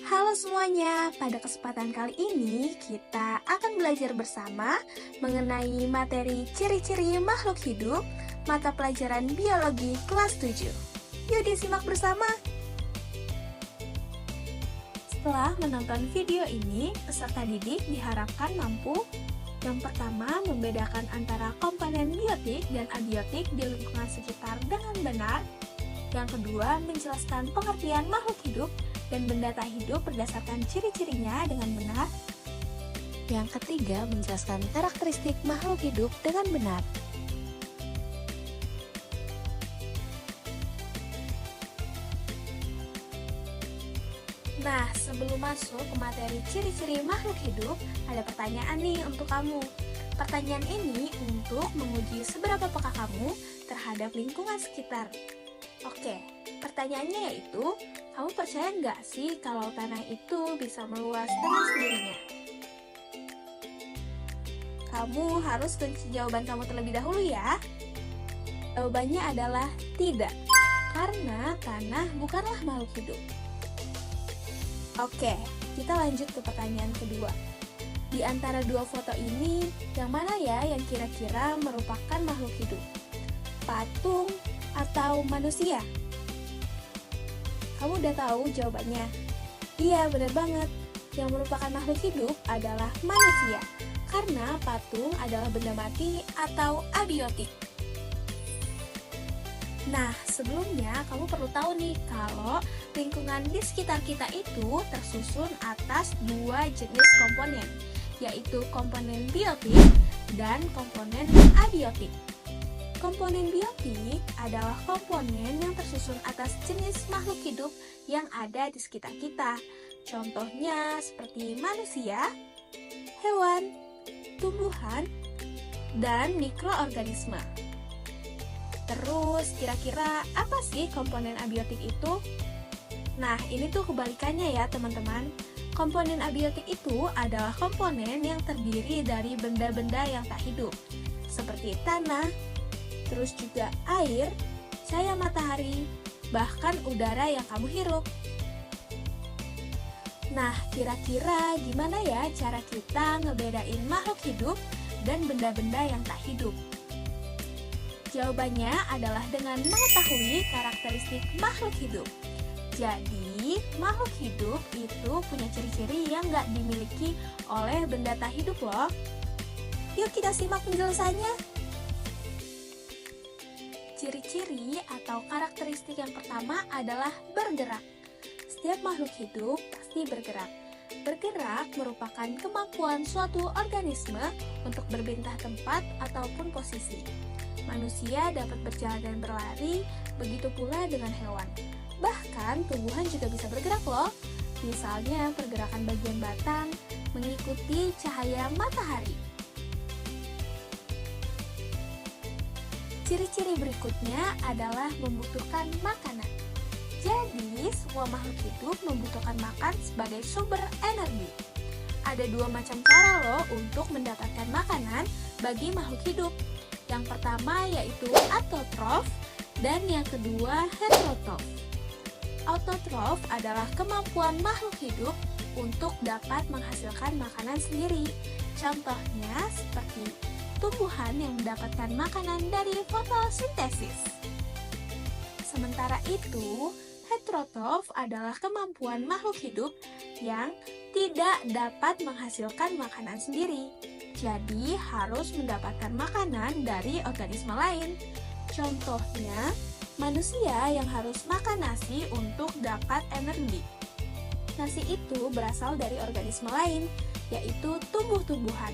Halo semuanya, pada kesempatan kali ini kita akan belajar bersama mengenai materi ciri-ciri makhluk hidup mata pelajaran biologi kelas 7. Yuk disimak bersama. Setelah menonton video ini, peserta didik diharapkan mampu yang pertama, membedakan antara komponen biotik dan abiotik di lingkungan sekitar dengan benar. Yang kedua, menjelaskan pengertian makhluk hidup dan benda tak hidup berdasarkan ciri-cirinya dengan benar. Yang ketiga, menjelaskan karakteristik makhluk hidup dengan benar. Nah, sebelum masuk ke materi ciri-ciri makhluk hidup, ada pertanyaan nih untuk kamu. Pertanyaan ini untuk menguji seberapa peka kamu terhadap lingkungan sekitar. Oke, pertanyaannya yaitu, kamu percaya nggak sih kalau tanah itu bisa meluas dengan sendirinya? Kamu harus kunci jawaban kamu terlebih dahulu ya. Jawabannya adalah tidak, karena tanah bukanlah makhluk hidup. Oke, kita lanjut ke pertanyaan kedua. Di antara dua foto ini, yang mana ya yang kira-kira merupakan makhluk hidup? Patung atau manusia? Kamu udah tahu jawabannya? Iya, benar banget. Yang merupakan makhluk hidup adalah manusia, karena patung adalah benda mati atau abiotik. Nah, sebelumnya kamu perlu tahu nih kalau lingkungan di sekitar kita itu tersusun atas dua jenis komponen, yaitu komponen biotik dan komponen abiotik. Komponen biotik adalah komponen yang tersusun atas jenis makhluk hidup yang ada di sekitar kita. Contohnya seperti manusia, hewan, tumbuhan, dan mikroorganisme. Terus, kira-kira apa sih komponen abiotik itu? Nah, ini tuh kebalikannya ya teman-teman. Komponen abiotik itu adalah komponen yang terdiri dari benda-benda yang tak hidup, seperti tanah, terus juga air, cahaya matahari, bahkan udara yang kamu hirup. Nah, kira-kira gimana ya cara kita ngebedain makhluk hidup dan benda-benda yang tak hidup? Jawabannya adalah dengan mengetahui karakteristik makhluk hidup. Jadi, makhluk hidup itu punya ciri-ciri yang nggak dimiliki oleh benda tak hidup loh. Yuk kita simak penjelasannya. Ciri-ciri atau karakteristik yang pertama adalah bergerak. Setiap makhluk hidup pasti bergerak. Bergerak merupakan kemampuan suatu organisme untuk berpindah tempat ataupun posisi. Manusia dapat berjalan dan berlari, begitu pula dengan hewan. Bahkan tumbuhan juga bisa bergerak loh. Misalnya pergerakan bagian batang mengikuti cahaya matahari. Ciri-ciri berikutnya adalah membutuhkan makanan. Jadi, semua makhluk hidup membutuhkan makan sebagai sumber energi. Ada dua macam cara loh untuk mendapatkan makanan bagi makhluk hidup. Yang pertama yaitu autotrof dan yang kedua heterotrof. Autotrof adalah kemampuan makhluk hidup untuk dapat menghasilkan makanan sendiri. Contohnya seperti tumbuhan yang mendapatkan makanan dari fotosintesis. Sementara itu, heterotrof adalah kemampuan makhluk hidup yang tidak dapat menghasilkan makanan sendiri. Jadi harus mendapatkan makanan dari organisme lain. Contohnya, manusia yang harus makan nasi untuk dapat energi. Nasi itu berasal dari organisme lain, yaitu tumbuh-tumbuhan.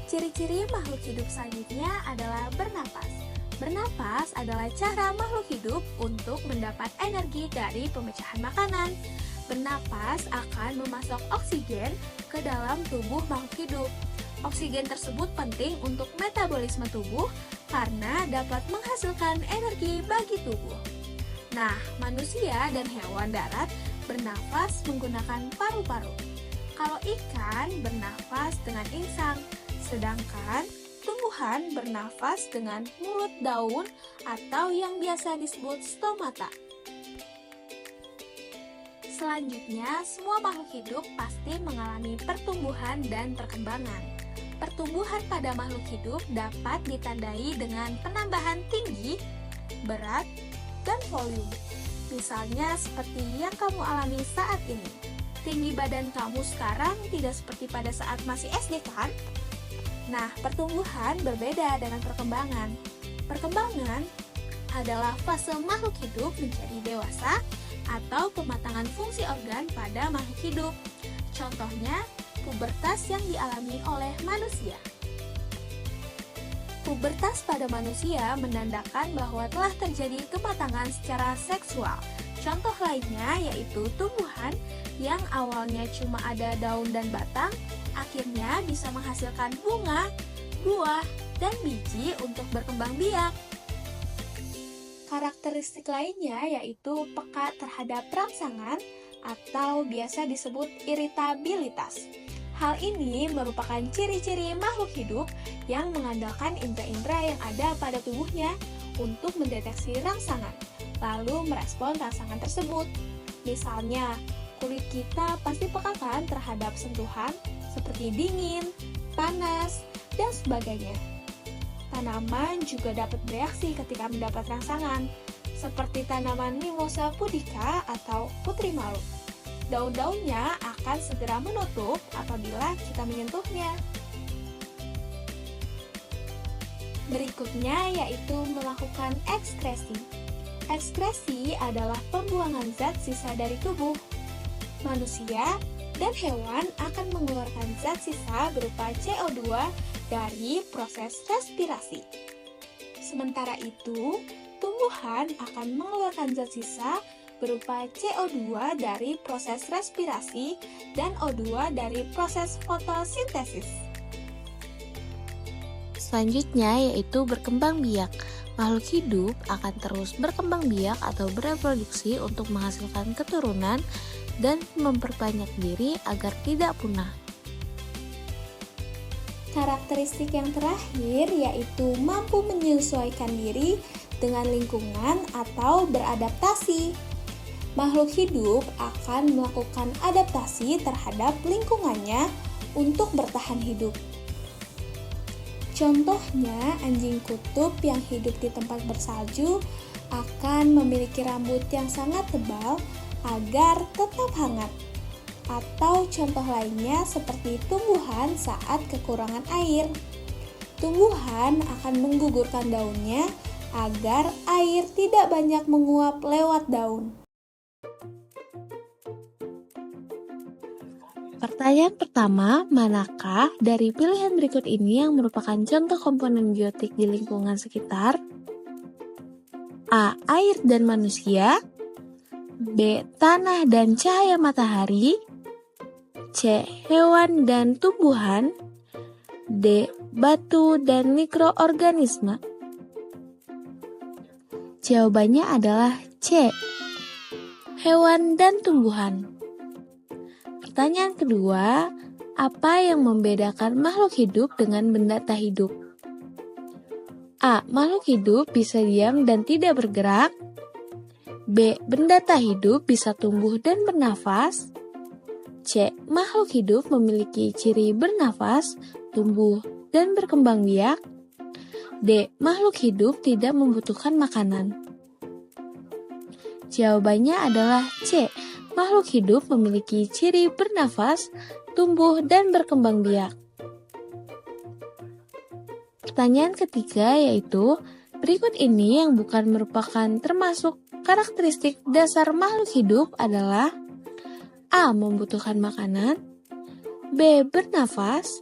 Ciri-ciri makhluk hidup selanjutnya adalah bernapas. Bernapas adalah cara makhluk hidup untuk mendapat energi dari pemecahan makanan. Bernapas akan memasok oksigen ke dalam tubuh makhluk hidup. Oksigen tersebut penting untuk metabolisme tubuh karena dapat menghasilkan energi bagi tubuh. Nah, manusia dan hewan darat bernafas menggunakan paru-paru. Kalau ikan bernafas dengan insang, sedangkan tumbuhan bernafas dengan mulut daun atau yang biasa disebut stomata. Selanjutnya, semua makhluk hidup pasti mengalami pertumbuhan dan perkembangan. Pertumbuhan pada makhluk hidup dapat ditandai dengan penambahan tinggi, berat, dan volume. Misalnya seperti yang kamu alami saat ini. Tinggi badan kamu sekarang tidak seperti pada saat masih SD kan? Nah, pertumbuhan berbeda dengan perkembangan. Perkembangan adalah fase makhluk hidup menjadi dewasa atau pematangan fungsi organ pada makhluk hidup. Contohnya, pubertas yang dialami oleh manusia. Pubertas pada manusia menandakan bahwa telah terjadi kematangan secara seksual. Contoh lainnya yaitu tumbuhan yang awalnya cuma ada daun dan batang, akhirnya bisa menghasilkan bunga, buah, dan biji untuk berkembang biak. Karakteristik lainnya yaitu peka terhadap rangsangan atau biasa disebut iritabilitas. Hal ini merupakan ciri-ciri makhluk hidup yang mengandalkan indera-indera yang ada pada tubuhnya untuk mendeteksi rangsangan, lalu merespon rangsangan tersebut. Misalnya, kulit kita pasti peka kan terhadap sentuhan seperti dingin, panas, dan sebagainya. Tanaman juga dapat bereaksi ketika mendapat rangsangan, seperti tanaman Mimosa pudica atau putri malu. Daun-daunnya akan segera menutup apabila kita menyentuhnya. Berikutnya yaitu melakukan ekskresi. Ekskresi adalah pembuangan zat sisa dari tubuh. Manusia dan hewan akan mengeluarkan zat sisa berupa CO2 dari proses respirasi. Sementara itu, tumbuhan akan mengeluarkan zat sisa berupa CO2 dari proses respirasi dan O2 dari proses fotosintesis. Selanjutnya yaitu berkembang biak. Makhluk hidup akan terus berkembang biak atau bereproduksi untuk menghasilkan keturunan dan memperbanyak diri agar tidak punah. Karakteristik yang terakhir yaitu mampu menyesuaikan diri dengan lingkungan atau beradaptasi. Makhluk hidup akan melakukan adaptasi terhadap lingkungannya untuk bertahan hidup. Contohnya, anjing kutub yang hidup di tempat bersalju akan memiliki rambut yang sangat tebal agar tetap hangat. Atau contoh lainnya seperti tumbuhan saat kekurangan air. Tumbuhan akan menggugurkan daunnya agar air tidak banyak menguap lewat daun. Pertanyaan pertama, manakah dari pilihan berikut ini yang merupakan contoh komponen biotik di lingkungan sekitar? A. Air dan manusia. B. Tanah dan cahaya matahari. C. Hewan dan tumbuhan. D. Batu dan mikroorganisme. Jawabannya adalah C. Hewan dan tumbuhan. Pertanyaan kedua, apa yang membedakan makhluk hidup dengan benda tak hidup? A. Makhluk hidup bisa diam dan tidak bergerak. B. Benda tak hidup bisa tumbuh dan bernafas. C. Makhluk hidup memiliki ciri bernafas, tumbuh, dan berkembang biak. D. Makhluk hidup tidak membutuhkan makanan. Jawabannya adalah C. Makhluk hidup memiliki ciri bernafas, tumbuh, dan berkembang biak. Pertanyaan ketiga yaitu, berikut ini yang bukan merupakan termasuk karakteristik dasar makhluk hidup adalah A. Membutuhkan makanan. B. Bernafas.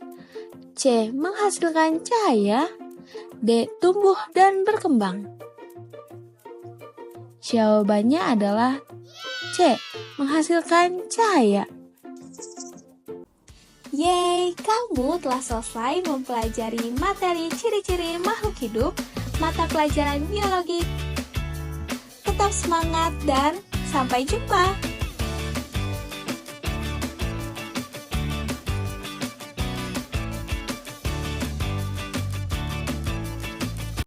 C. Menghasilkan cahaya. D. Tumbuh dan berkembang. Jawabannya adalah C. Menghasilkan cahaya. Yeay, kamu telah selesai mempelajari materi ciri-ciri makhluk hidup mata pelajaran biologi. Tetap semangat dan sampai jumpa!